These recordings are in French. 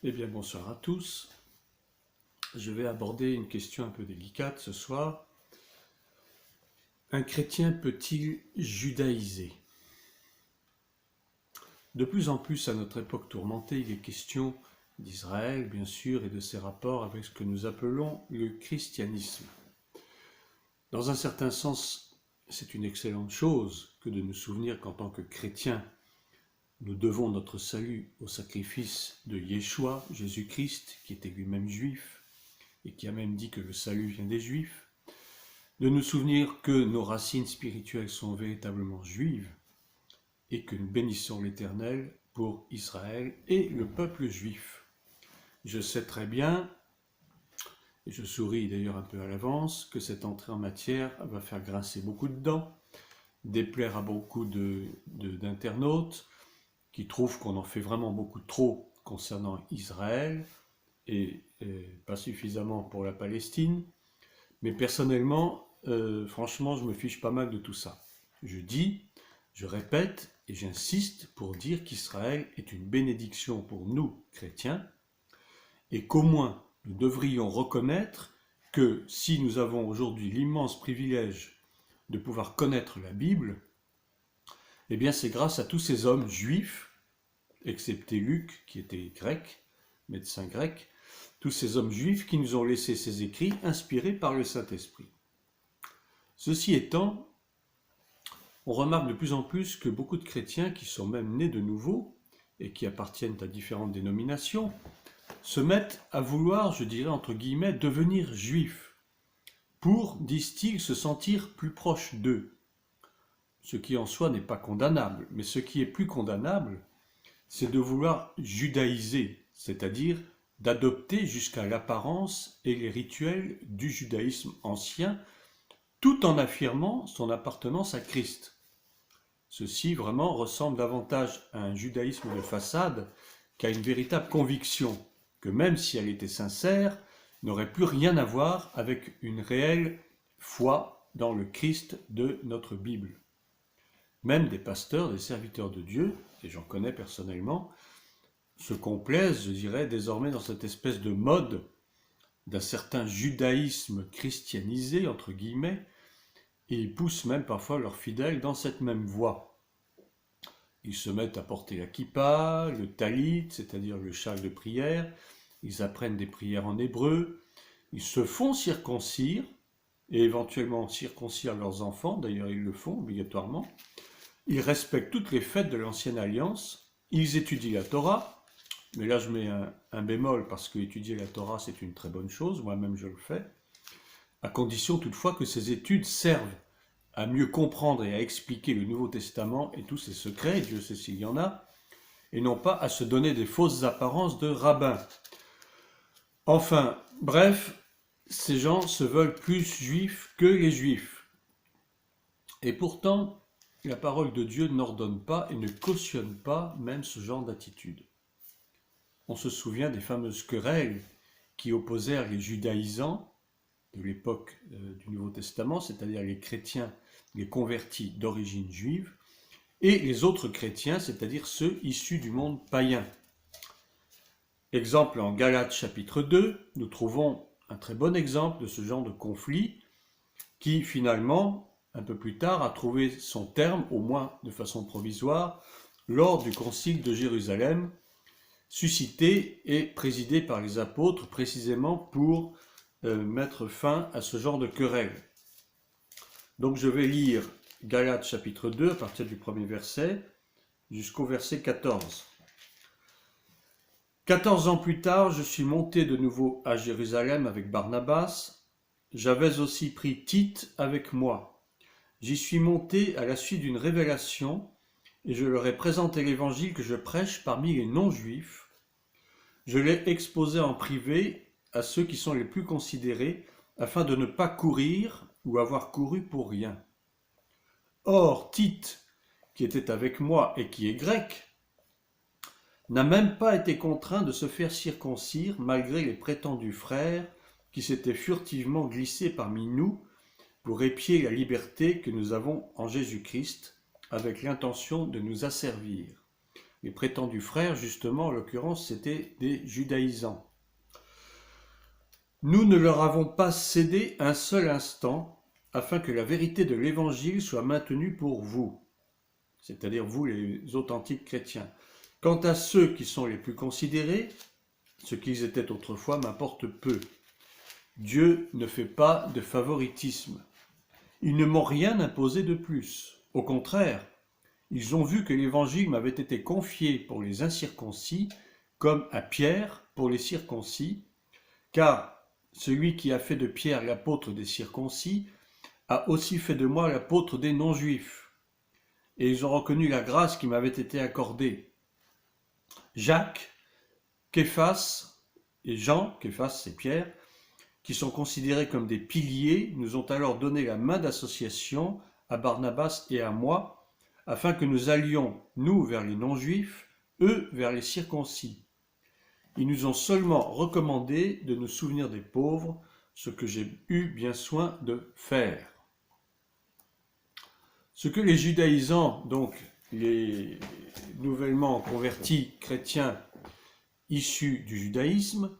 Eh bien, bonsoir à tous. Je vais aborder une question un peu délicate ce soir. Un chrétien peut-il judaïser? De plus en plus à notre époque tourmentée, il est question d'Israël, bien sûr, et de ses rapports avec ce que nous appelons le christianisme. Dans un certain sens, c'est une excellente chose que de nous souvenir qu'en tant que chrétiens, nous devons notre salut au sacrifice de Yeshua, Jésus-Christ, qui était lui-même juif, et qui a même dit que le salut vient des Juifs, de nous souvenir que nos racines spirituelles sont véritablement juives et que nous bénissons l'Éternel pour Israël et le peuple juif. Je sais très bien, et je souris d'ailleurs un peu à l'avance, que cette entrée en matière va faire grincer beaucoup de dents, déplaire à beaucoup d'internautes qui trouvent qu'on en fait vraiment beaucoup trop concernant Israël et pas suffisamment pour la Palestine. Mais personnellement, franchement, je me fiche pas mal de tout ça. Je dis, je répète et j'insiste pour dire qu'Israël est une bénédiction pour nous, chrétiens, et qu'au moins nous devrions reconnaître que si nous avons aujourd'hui l'immense privilège de pouvoir connaître la Bible, eh bien c'est grâce à tous ces hommes juifs, excepté Luc qui était grec, médecin grec, tous ces hommes juifs qui nous ont laissé ces écrits inspirés par le Saint-Esprit. Ceci étant, on remarque de plus en plus que beaucoup de chrétiens qui sont même nés de nouveau et qui appartiennent à différentes dénominations se mettent à vouloir, je dirais entre guillemets, devenir juifs pour, disent-ils, se sentir plus proche d'eux. Ce qui en soi n'est pas condamnable, mais ce qui est plus condamnable, c'est de vouloir judaïser, c'est-à-dire d'adopter jusqu'à l'apparence et les rituels du judaïsme ancien, tout en affirmant son appartenance à Christ. Ceci vraiment ressemble davantage à un judaïsme de façade qu'à une véritable conviction, que même si elle était sincère, n'aurait plus rien à voir avec une réelle foi dans le Christ de notre Bible. Même des pasteurs, des serviteurs de Dieu, et j'en connais personnellement, se complaisent, je dirais, désormais dans cette espèce de mode d'un certain judaïsme christianisé, entre guillemets, et ils poussent même parfois leurs fidèles dans cette même voie. Ils se mettent à porter la kippa, le talit, c'est-à-dire le châle de prière, ils apprennent des prières en hébreu, ils se font circoncire, et éventuellement circoncire leurs enfants, d'ailleurs ils le font obligatoirement, ils respectent toutes les fêtes de l'ancienne alliance, ils étudient la Torah, mais là je mets un bémol parce que étudier la Torah c'est une très bonne chose, moi-même je le fais, à condition toutefois que ces études servent à mieux comprendre et à expliquer le Nouveau Testament et tous ses secrets, Dieu sait s'il y en a, et non pas à se donner des fausses apparences de rabbins. Enfin, bref, ces gens se veulent plus juifs que les juifs. Et pourtant, la parole de Dieu n'ordonne pas et ne cautionne pas même ce genre d'attitude. On se souvient des fameuses querelles qui opposèrent les judaïsants de l'époque du Nouveau Testament, c'est-à-dire les chrétiens, les convertis d'origine juive, et les autres chrétiens, c'est-à-dire ceux issus du monde païen. Exemple en Galates chapitre 2, nous trouvons un très bon exemple de ce genre de conflit qui finalement, un peu plus tard, a trouvé son terme, au moins de façon provisoire, lors du concile de Jérusalem, suscité et présidé par les apôtres précisément pour mettre fin à ce genre de querelle. Donc je vais lire Galates chapitre 2 à partir du premier verset jusqu'au verset 14. 14 ans plus tard, je suis monté de nouveau à Jérusalem avec Barnabas. J'avais aussi pris Tite avec moi. J'y suis monté à la suite d'une révélation et je leur ai présenté l'évangile que je prêche parmi les non-juifs. Je l'ai exposé en privé à ceux qui sont les plus considérés afin de ne pas courir ou avoir couru pour rien. Or, Tite, qui était avec moi et qui est grec, n'a même pas été contraint de se faire circoncire malgré les prétendus frères qui s'étaient furtivement glissés parmi nous pour épier la liberté que nous avons en Jésus-Christ avec l'intention de nous asservir. Les prétendus frères, justement, en l'occurrence, c'étaient des judaïsants. Nous ne leur avons pas cédé un seul instant, afin que la vérité de l'Évangile soit maintenue pour vous, c'est-à-dire vous les authentiques chrétiens. Quant à ceux qui sont les plus considérés, ce qu'ils étaient autrefois m'importe peu. Dieu ne fait pas de favoritisme. Ils ne m'ont rien imposé de plus. Au contraire, ils ont vu que l'Évangile m'avait été confié pour les incirconcis, comme à Pierre pour les circoncis, car celui qui a fait de Pierre l'apôtre des circoncis a aussi fait de moi l'apôtre des non-juifs. Et ils ont reconnu la grâce qui m'avait été accordée. Jacques, Képhas et Jean, Képhas c'est Pierre, qui sont considérés comme des piliers, nous ont alors donné la main d'association à Barnabas et à moi, afin que nous allions, nous, vers les non-juifs, eux, vers les circoncis. Ils nous ont seulement recommandé de nous souvenir des pauvres, ce que j'ai eu bien soin de faire. Ce que les judaïsants, donc les nouvellement convertis chrétiens issus du judaïsme,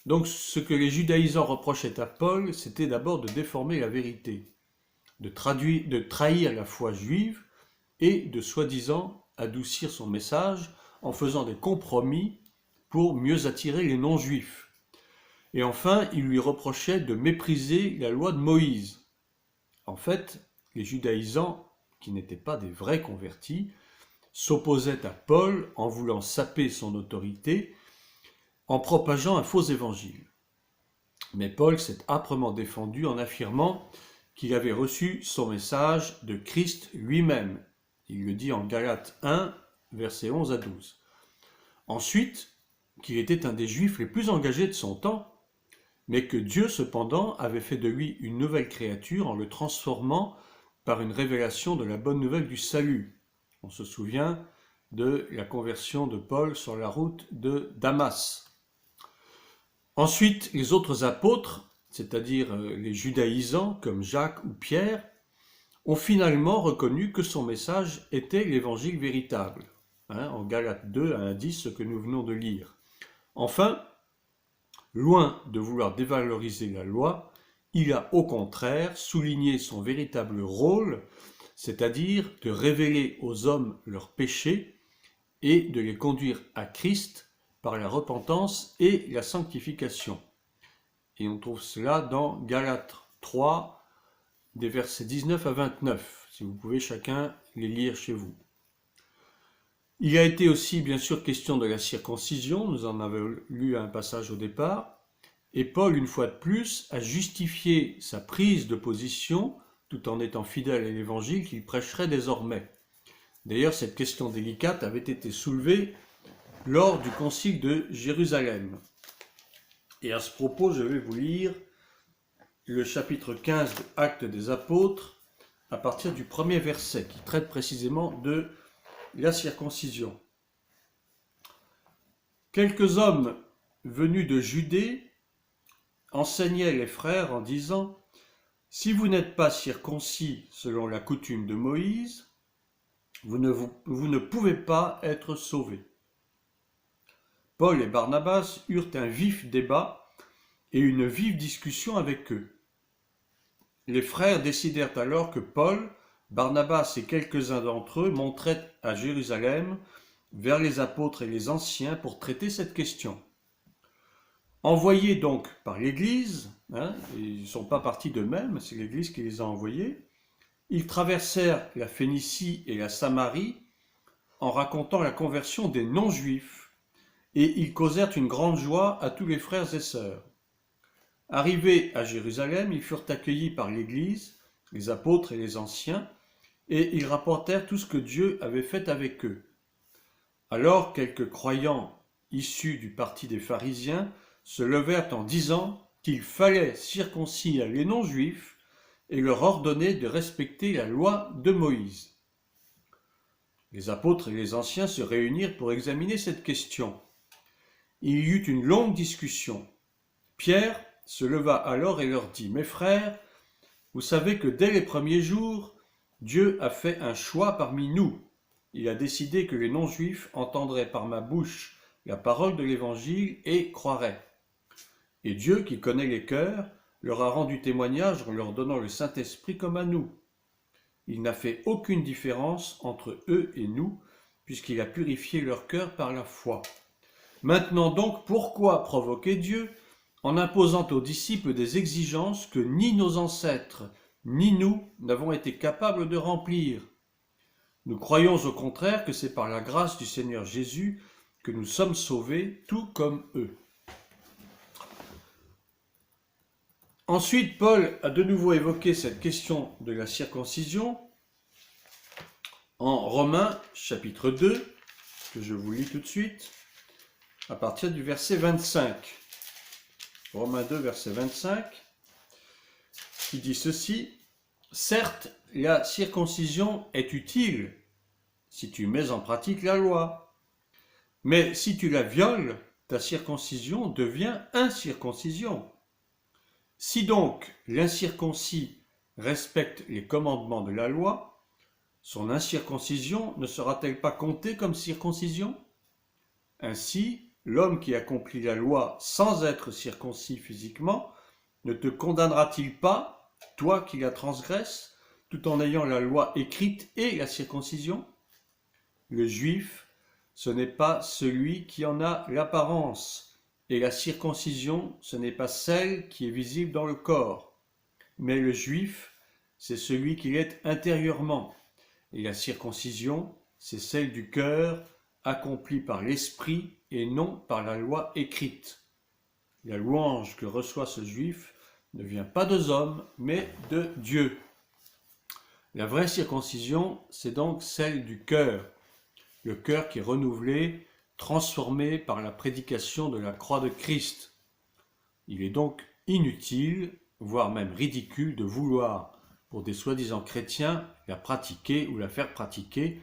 donc ce que les judaïsants reprochaient à Paul, c'était d'abord de déformer la vérité, de trahir la foi juive et de soi-disant adoucir son message en faisant des compromis pour mieux attirer les non-juifs. Et enfin, ils lui reprochaient de mépriser la loi de Moïse. En fait, les judaïsants, qui n'étaient pas des vrais convertis, s'opposaient à Paul en voulant saper son autorité en propageant un faux évangile. Mais Paul s'est âprement défendu en affirmant qu'il avait reçu son message de Christ lui-même. Il le dit en Galates 1, versets 11 à 12. Ensuite, qu'il était un des Juifs les plus engagés de son temps, mais que Dieu cependant avait fait de lui une nouvelle créature en le transformant par une révélation de la bonne nouvelle du salut. On se souvient de la conversion de Paul sur la route de Damas. Ensuite, les autres apôtres, c'est-à-dire les judaïsants comme Jacques ou Pierre, ont finalement reconnu que son message était l'évangile véritable. En Galates 2 à 1,10, ce que nous venons de lire. Enfin, loin de vouloir dévaloriser la loi, il a au contraire souligné son véritable rôle, c'est-à-dire de révéler aux hommes leurs péchés et de les conduire à Christ par la repentance et la sanctification. Et on trouve cela dans Galates 3, des versets 19 à 29, si vous pouvez chacun les lire chez vous. Il a été aussi bien sûr question de la circoncision, nous en avons lu un passage au départ, et Paul, une fois de plus, a justifié sa prise de position, tout en étant fidèle à l'évangile qu'il prêcherait désormais. D'ailleurs, cette question délicate avait été soulevée lors du concile de Jérusalem. Et à ce propos, je vais vous lire le chapitre 15 de Actes des Apôtres, à partir du premier verset, qui traite précisément de la circoncision. Quelques hommes venus de Judée enseignaient les frères en disant « Si vous n'êtes pas circoncis selon la coutume de Moïse, vous ne pouvez pas être sauvés. » Paul et Barnabas eurent un vif débat et une vive discussion avec eux. Les frères décidèrent alors que Paul, Barnabas et quelques-uns d'entre eux monteraient à Jérusalem vers les apôtres et les anciens pour traiter cette question. Envoyés donc par l'Église, ils ne sont pas partis d'eux-mêmes, c'est l'Église qui les a envoyés, ils traversèrent la Phénicie et la Samarie en racontant la conversion des non-juifs, et ils causèrent une grande joie à tous les frères et sœurs. Arrivés à Jérusalem, ils furent accueillis par l'Église, les apôtres et les anciens, et ils rapportèrent tout ce que Dieu avait fait avec eux. Alors quelques croyants issus du parti des pharisiens se levèrent en disant qu'il fallait circoncire les non-juifs et leur ordonner de respecter la loi de Moïse. Les apôtres et les anciens se réunirent pour examiner cette question. Il y eut une longue discussion. Pierre se leva alors et leur dit « Mes frères, vous savez que dès les premiers jours, Dieu a fait un choix parmi nous, il a décidé que les non-juifs entendraient par ma bouche la parole de l'Évangile et croiraient. Et Dieu, qui connaît les cœurs, leur a rendu témoignage en leur donnant le Saint-Esprit comme à nous. Il n'a fait aucune différence entre eux et nous, puisqu'il a purifié leur cœur par la foi. Maintenant donc, pourquoi provoquer Dieu en imposant aux disciples des exigences que ni nos ancêtres, ni nous n'avons été capables de remplir? Nous croyons au contraire que c'est par la grâce du Seigneur Jésus que nous sommes sauvés, tout comme eux. Ensuite, Paul a de nouveau évoqué cette question de la circoncision en Romains chapitre 2, que je vous lis tout de suite, à partir du verset 25. Romains 2, verset 25, qui dit ceci: « Certes, la circoncision est utile si tu mets en pratique la loi, mais si tu la violes, ta circoncision devient incirconcision. Si donc l'incirconcis respecte les commandements de la loi, son incirconcision ne sera-t-elle pas comptée comme circoncision? Ainsi, l'homme qui accomplit la loi sans être circoncis physiquement ne te condamnera-t-il pas, toi qui la transgresses, tout en ayant la loi écrite et la circoncision? Le juif, ce n'est pas celui qui en a l'apparence, et la circoncision, ce n'est pas celle qui est visible dans le corps. Mais le juif, c'est celui qui l'est intérieurement, et la circoncision, c'est celle du cœur, accomplie par l'esprit et non par la loi écrite. La louange que reçoit ce juif ne vient pas des hommes, mais de Dieu. La vraie circoncision, c'est donc celle du cœur, le cœur qui est renouvelé, transformé par la prédication de la croix de Christ. Il est donc inutile, voire même ridicule, de vouloir, pour des soi-disant chrétiens, la pratiquer ou la faire pratiquer,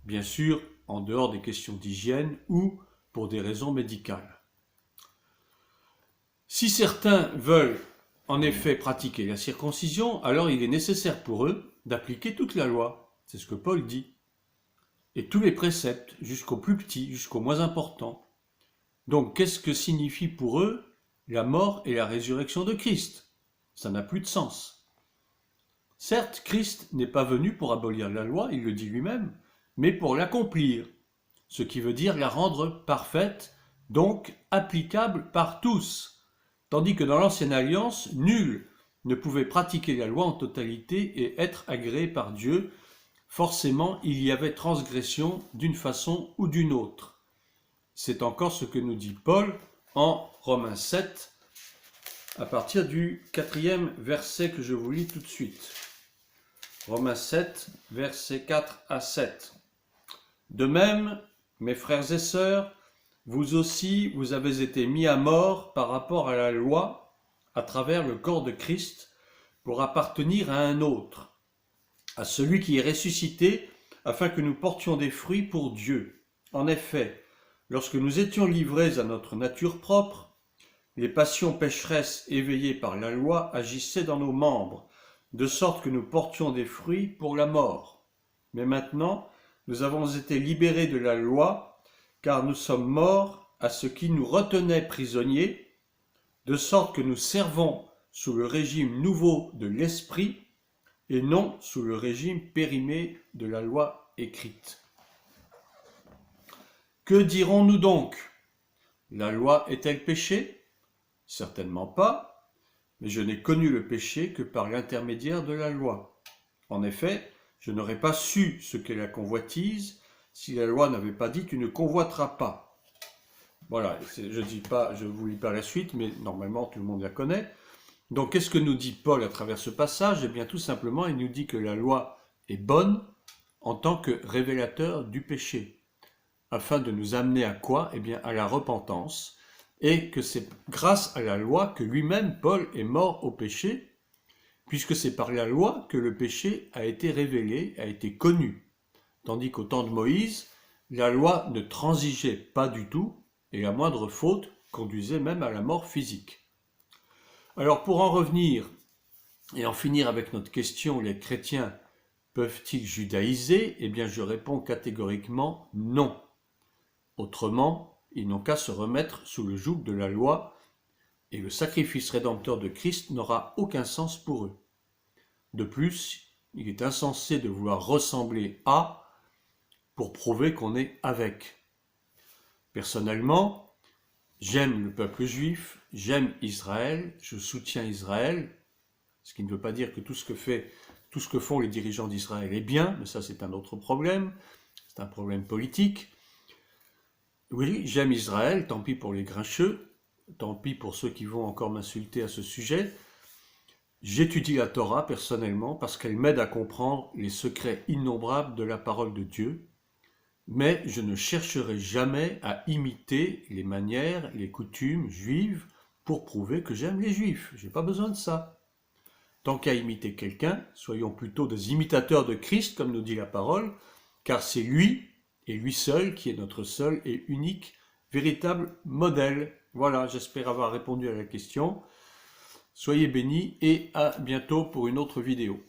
bien sûr en dehors des questions d'hygiène ou pour des raisons médicales. Si certains veulent en effet pratiquer la circoncision, alors il est nécessaire pour eux d'appliquer toute la loi. C'est ce que Paul dit. Et tous les préceptes, jusqu'au plus petit, jusqu'au moins important. Donc, qu'est-ce que signifie pour eux la mort et la résurrection de Christ? Ça n'a plus de sens. Certes, Christ n'est pas venu pour abolir la loi, il le dit lui-même, mais pour l'accomplir, ce qui veut dire la rendre parfaite, donc applicable par tous. Tandis que dans l'Ancienne Alliance, nul ne pouvait pratiquer la loi en totalité et être agréé par Dieu. Forcément, il y avait transgression d'une façon ou d'une autre. C'est encore ce que nous dit Paul en Romains 7, à partir du 4e verset que je vous lis tout de suite. Romains 7, versets 4 à 7. De même, mes frères et sœurs, vous aussi, vous avez été mis à mort par rapport à la loi, à travers le corps de Christ, pour appartenir à un autre, à celui qui est ressuscité, afin que nous portions des fruits pour Dieu. En effet, lorsque nous étions livrés à notre nature propre, les passions pécheresses éveillées par la loi agissaient dans nos membres, de sorte que nous portions des fruits pour la mort. Mais maintenant, nous avons été libérés de la loi, car nous sommes morts à ce qui nous retenait prisonniers, de sorte que nous servons sous le régime nouveau de l'esprit, et non sous le régime périmé de la loi écrite. Que dirons-nous donc? La loi est-elle péché? Certainement pas, mais je n'ai connu le péché que par l'intermédiaire de la loi. En effet, je n'aurais pas su ce qu'est la convoitise si la loi n'avait pas dit « tu ne convoiteras pas ». Voilà, je ne vous lis pas la suite, mais normalement tout le monde la connaît. Donc, qu'est-ce que nous dit Paul à travers ce passage? Eh bien, tout simplement, il nous dit que la loi est bonne en tant que révélateur du péché, afin de nous amener à quoi? Eh bien, à la repentance, et que c'est grâce à la loi que lui-même, Paul, est mort au péché, puisque c'est par la loi que le péché a été révélé, a été connu. Tandis qu'au temps de Moïse, la loi ne transigeait pas du tout, et la moindre faute conduisait même à la mort physique. Alors pour en revenir et en finir avec notre question, les chrétiens Peuvent-ils judaïser? Eh bien, je réponds catégoriquement non. Autrement, ils n'ont qu'à se remettre sous le joug de la loi et le sacrifice rédempteur de Christ n'aura aucun sens pour eux. De plus, il est insensé de vouloir ressembler à pour prouver qu'on est avec. Personnellement, j'aime le peuple juif, j'aime Israël, je soutiens Israël, ce qui ne veut pas dire que tout ce que font les dirigeants d'Israël est bien, mais ça c'est un autre problème, c'est un problème politique. Oui, j'aime Israël, tant pis pour les grincheux, tant pis pour ceux qui vont encore m'insulter à ce sujet. J'étudie la Torah personnellement parce qu'elle m'aide à comprendre les secrets innombrables de la parole de Dieu, mais je ne chercherai jamais à imiter les manières, les coutumes juives pour prouver que j'aime les juifs. Je n'ai pas besoin de ça. Tant qu'à imiter quelqu'un, soyons plutôt des imitateurs de Christ, comme nous dit la parole, car c'est lui et lui seul qui est notre seul et unique véritable modèle. Voilà, j'espère avoir répondu à la question. Soyez bénis et à bientôt pour une autre vidéo.